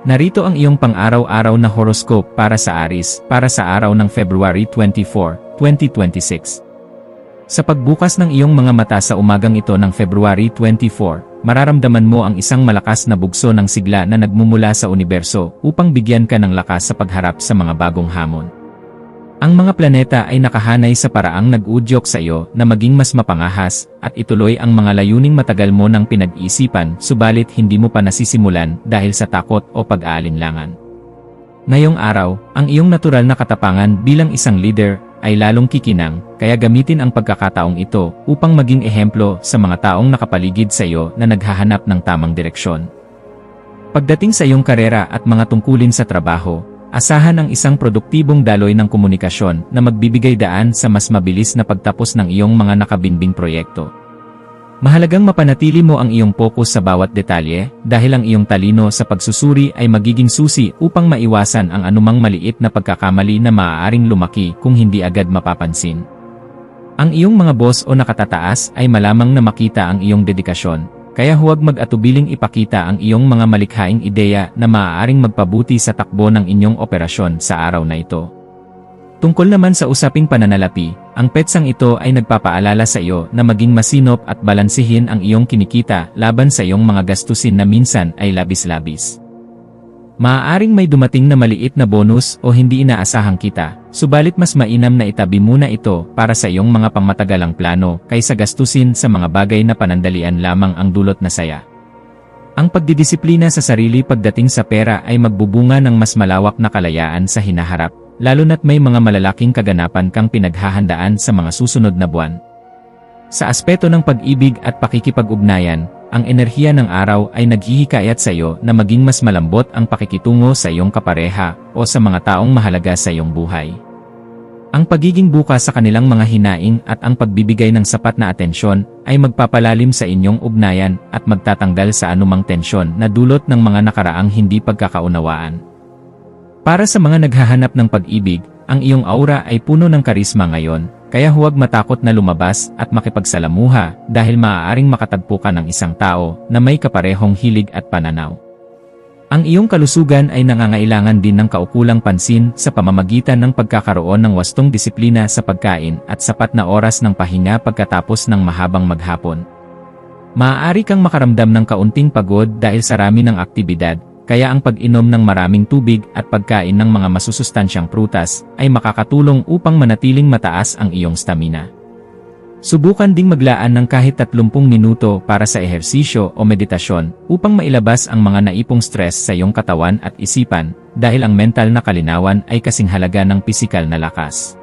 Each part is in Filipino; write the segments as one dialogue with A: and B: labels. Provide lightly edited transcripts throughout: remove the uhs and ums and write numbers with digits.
A: Narito ang iyong pang-araw-araw na horoscope para sa Aries, para sa araw ng February 24, 2026. Sa pagbukas ng iyong mga mata sa umagang ito ng February 24, mararamdaman mo ang isang malakas na bugso ng sigla na nagmumula sa universo upang bigyan ka ng lakas sa pagharap sa mga bagong hamon. Ang mga planeta ay nakahanay sa paraang nag-udyok sa iyo na maging mas mapangahas at ituloy ang mga layuning matagal mo nang pinag-isipan subalit hindi mo pa nasisimulan dahil sa takot o pag-aalinlangan. Ngayong araw, ang iyong natural na katapangan bilang isang leader ay lalong kikinang, kaya gamitin ang pagkakataong ito upang maging ehemplo sa mga taong nakapaligid sa iyo na naghahanap ng tamang direksyon. Pagdating sa iyong karera at mga tungkulin sa trabaho, asahan ang isang produktibong daloy ng komunikasyon na magbibigay daan sa mas mabilis na pagtapos ng iyong mga nakabinbing proyekto. Mahalagang mapanatili mo ang iyong focus sa bawat detalye dahil ang iyong talino sa pagsusuri ay magiging susi upang maiwasan ang anumang maliit na pagkakamali na maaaring lumaki kung hindi agad mapapansin. Ang iyong mga boss o nakatataas ay malamang na makita ang iyong dedikasyon. Kaya huwag mag-atubiling ipakita ang iyong mga malikhaing ideya na maaaring magpabuti sa takbo ng inyong operasyon sa araw na ito. Tungkol naman sa usaping pananalapi, ang petsang ito ay nagpapaalala sa iyo na maging masinop at balansihin ang iyong kinikita laban sa iyong mga gastusin na minsan ay labis-labis. Maaaring may dumating na maliit na bonus o hindi inaasahang kita, subalit mas mainam na itabi muna ito para sa iyong mga pangmatagalang plano kaysa gastusin sa mga bagay na panandalian lamang ang dulot na saya. Ang pagdidisiplina sa sarili pagdating sa pera ay magbubunga ng mas malawak na kalayaan sa hinaharap, lalo na't may mga malalaking kaganapan kang pinaghahandaan sa mga susunod na buwan. Sa aspeto ng pag-ibig at pakikipag-ugnayan, ang enerhiya ng araw ay naghihikayat sa iyo na maging mas malambot ang pakikitungo sa iyong kapareha o sa mga taong mahalaga sa iyong buhay. Ang pagiging bukas sa kanilang mga hinaing at ang pagbibigay ng sapat na atensyon ay magpapalalim sa inyong ugnayan at magtatanggal sa anumang tensyon na dulot ng mga nakaraang hindi pagkakaunawaan. Para sa mga naghahanap ng pag-ibig, ang iyong aura ay puno ng karisma ngayon. Kaya huwag matakot na lumabas at makipagsalamuha dahil maaaring makatagpo ka ng isang tao na may kaparehong hilig at pananaw. Ang iyong kalusugan ay nangangailangan din ng kaukulang pansin sa pamamagitan ng pagkakaroon ng wastong disiplina sa pagkain at sapat na oras ng pahinga pagkatapos ng mahabang maghapon. Maaari kang makaramdam ng kaunting pagod dahil sa rami ng aktibidad. Kaya ang pag-inom ng maraming tubig at pagkain ng mga masusustansyang prutas ay makakatulong upang manatiling mataas ang iyong stamina. Subukan ding maglaan ng kahit 30 minuto para sa ehersisyo o meditasyon upang mailabas ang mga naipong stress sa iyong katawan at isipan dahil ang mental na kalinawan ay kasing halaga ng pisikal na lakas.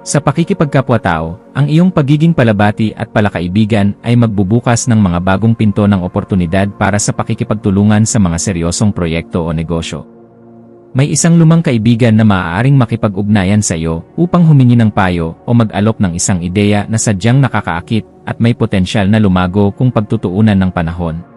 A: Sa pakikipagkapwa-tao, ang iyong pagiging palabati at palakaibigan ay magbubukas ng mga bagong pinto ng oportunidad para sa pakikipagtulungan sa mga seryosong proyekto o negosyo. May isang lumang kaibigan na maaaring makipag-ugnayan sa iyo upang humingi ng payo o mag-alok ng isang ideya na sadyang nakakaakit at may potensyal na lumago kung pagtutuunan ng panahon.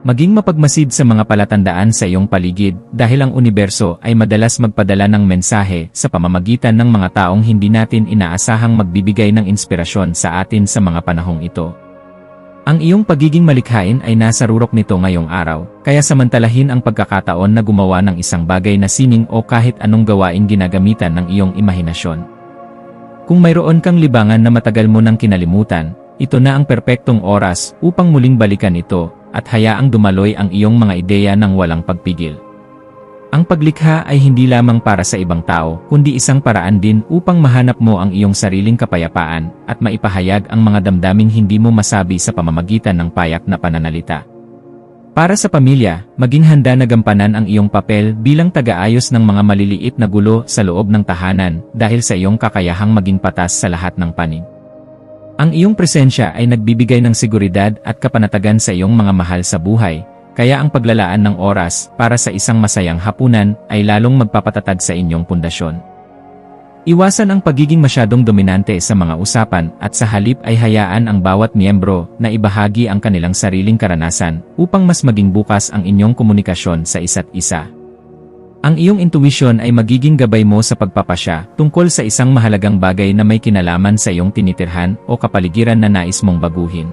A: Maging mapagmasid sa mga palatandaan sa iyong paligid dahil ang universo ay madalas magpadala ng mensahe sa pamamagitan ng mga taong hindi natin inaasahang magbibigay ng inspirasyon sa atin sa mga panahong ito. Ang iyong pagiging malikhain ay nasa rurok nito ngayong araw, kaya samantalahin ang pagkakataon na gumawa ng isang bagay na sining o kahit anong gawaing ginagamitan ng iyong imahinasyon. Kung mayroon kang libangan na matagal mo nang kinalimutan, ito na ang perpektong oras upang muling balikan ito at hayaang dumaloy ang iyong mga ideya ng walang pagpigil. Ang paglikha ay hindi lamang para sa ibang tao, kundi isang paraan din upang mahanap mo ang iyong sariling kapayapaan at maipahayag ang mga damdaming hindi mo masabi sa pamamagitan ng payak na pananalita. Para sa pamilya, maging handa na gampanan ang iyong papel bilang taga-ayos ng mga maliliit na gulo sa loob ng tahanan dahil sa iyong kakayahang maging patas sa lahat ng panig. Ang iyong presensya ay nagbibigay ng seguridad at kapanatagan sa iyong mga mahal sa buhay, kaya ang paglalaan ng oras para sa isang masayang hapunan ay lalong magpapatatag sa inyong pundasyon. Iwasan ang pagiging masyadong dominante sa mga usapan at sa halip ay hayaan ang bawat miyembro na ibahagi ang kanilang sariling karanasan upang mas maging bukas ang inyong komunikasyon sa isa't isa. Ang iyong intuition ay magiging gabay mo sa pagpapasya tungkol sa isang mahalagang bagay na may kinalaman sa iyong tinitirhan o kapaligiran na nais mong baguhin.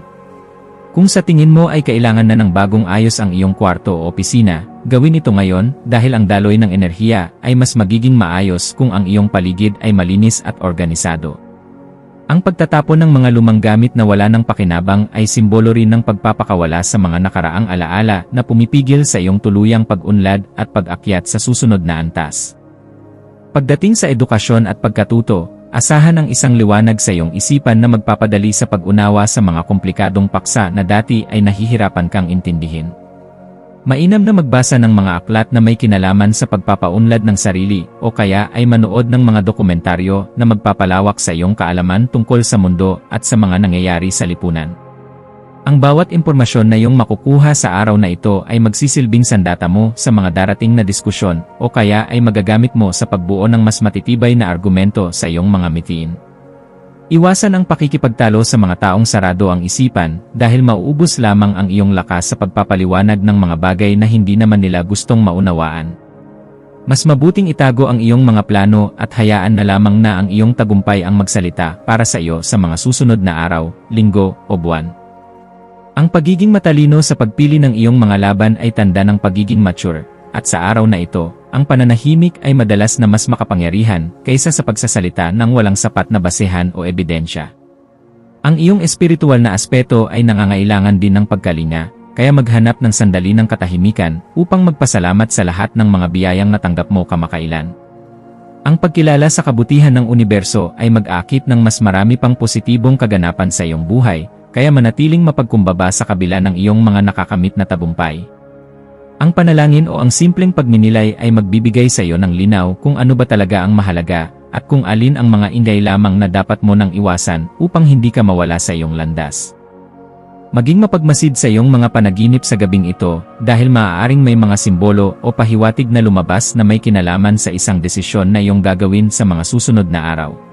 A: Kung sa tingin mo ay kailangan na ng bagong ayos ang iyong kwarto o opisina, gawin ito ngayon dahil ang daloy ng enerhiya ay mas magiging maayos kung ang iyong paligid ay malinis at organisado. Ang pagtatapon ng mga lumang gamit na wala ng pakinabang ay simbolo rin ng pagpapakawala sa mga nakaraang alaala na pumipigil sa iyong tuluyang pag-unlad at pag-akyat sa susunod na antas. Pagdating sa edukasyon at pagkatuto, asahan ang isang liwanag sa iyong isipan na magpapadali sa pag-unawa sa mga komplikadong paksa na dati ay nahihirapan kang intindihin. Mainam na magbasa ng mga aklat na may kinalaman sa pagpapaunlad ng sarili o kaya ay manood ng mga dokumentaryo na magpapalawak sa iyong kaalaman tungkol sa mundo at sa mga nangyayari sa lipunan. Ang bawat impormasyon na iyong makukuha sa araw na ito ay magsisilbing sandata mo sa mga darating na diskusyon o kaya ay magagamit mo sa pagbuo ng mas matitibay na argumento sa iyong mga mitiin. Iwasan ang pakikipagtalo sa mga taong sarado ang isipan dahil mauubos lamang ang iyong lakas sa pagpapaliwanag ng mga bagay na hindi naman nila gustong maunawaan. Mas mabuting itago ang iyong mga plano at hayaan na lamang na ang iyong tagumpay ang magsalita para sa iyo sa mga susunod na araw, linggo o buwan. Ang pagiging matalino sa pagpili ng iyong mga laban ay tanda ng pagiging mature, at sa araw na ito, ang pananahimik ay madalas na mas makapangyarihan kaysa sa pagsasalita ng walang sapat na basehan o ebidensya. Ang iyong espiritual na aspeto ay nangangailangan din ng pagkalinga, kaya maghanap ng sandali ng katahimikan upang magpasalamat sa lahat ng mga biyayang natanggap mo kamakailan. Ang pagkilala sa kabutihan ng universo ay mag-akit ng mas marami pang positibong kaganapan sa iyong buhay, kaya manatiling mapagkumbaba sa kabila ng iyong mga nakakamit na tagumpay. Ang panalangin o ang simpleng pagninilay ay magbibigay sa iyo ng linaw kung ano ba talaga ang mahalaga at kung alin ang mga ingay lamang na dapat mo nang iwasan upang hindi ka mawala sa iyong landas. Maging mapagmasid sa iyong mga panaginip sa gabing ito dahil maaaring may mga simbolo o pahiwatig na lumabas na may kinalaman sa isang desisyon na iyong gagawin sa mga susunod na araw.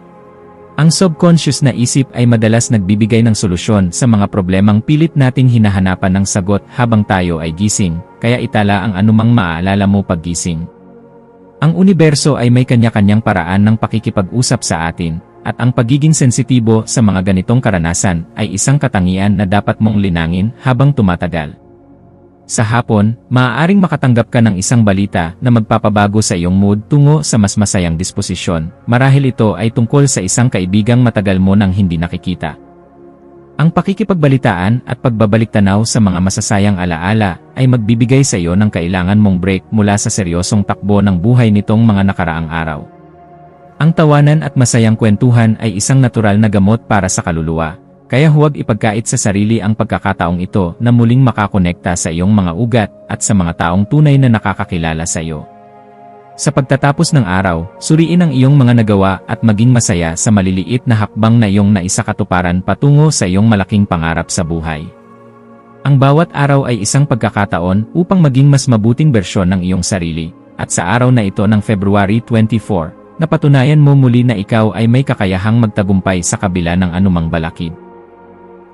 A: Ang subconscious na isip ay madalas nagbibigay ng solusyon sa mga problemang pilit nating hinahanapan ng sagot habang tayo ay gising, kaya itala ang anumang maaalala mo paggising. Ang universo ay may kanya-kanyang paraan ng pakikipag-usap sa atin, at ang pagiging sensitibo sa mga ganitong karanasan ay isang katangian na dapat mong linangin habang tumatagal. Sa hapon, maaaring makatanggap ka ng isang balita na magpapabago sa iyong mood tungo sa mas masayang disposisyon, marahil ito ay tungkol sa isang kaibigang matagal mo nang hindi nakikita. Ang pakikipagbalitaan at pagbabalik-tanaw sa mga masasayang alaala ay magbibigay sa iyo ng kailangan mong break mula sa seryosong takbo ng buhay nitong mga nakaraang araw. Ang tawanan at masayang kwentuhan ay isang natural na gamot para sa kaluluwa. Kaya huwag ipagkait sa sarili ang pagkakataong ito na muling makakonekta sa iyong mga ugat at sa mga taong tunay na nakakakilala sa iyo. Sa pagtatapos ng araw, suriin ang iyong mga nagawa at maging masaya sa maliliit na hakbang na iyong naisakatuparan patungo sa iyong malaking pangarap sa buhay. Ang bawat araw ay isang pagkakataon upang maging mas mabuting bersyon ng iyong sarili, at sa araw na ito ng February 24, napatunayan mo muli na ikaw ay may kakayahang magtagumpay sa kabila ng anumang balakid.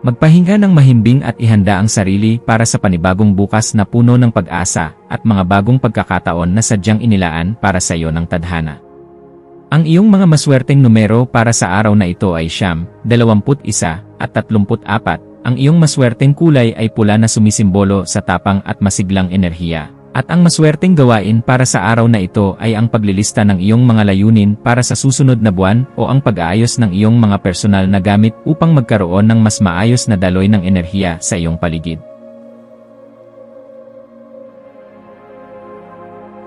A: Magpahinga ng mahimbing at ihanda ang sarili para sa panibagong bukas na puno ng pag-asa at mga bagong pagkakataon na sadyang inilaan para sa iyo ng tadhana. Ang iyong mga maswerteng numero para sa araw na ito ay 9, 21 at 34. Ang iyong maswerteng kulay ay pula na sumisimbolo sa tapang at masiglang enerhiya. At ang maswerteng gawain para sa araw na ito ay ang paglilista ng iyong mga layunin para sa susunod na buwan o ang pag-aayos ng iyong mga personal na gamit upang magkaroon ng mas maayos na daloy ng enerhiya sa iyong paligid.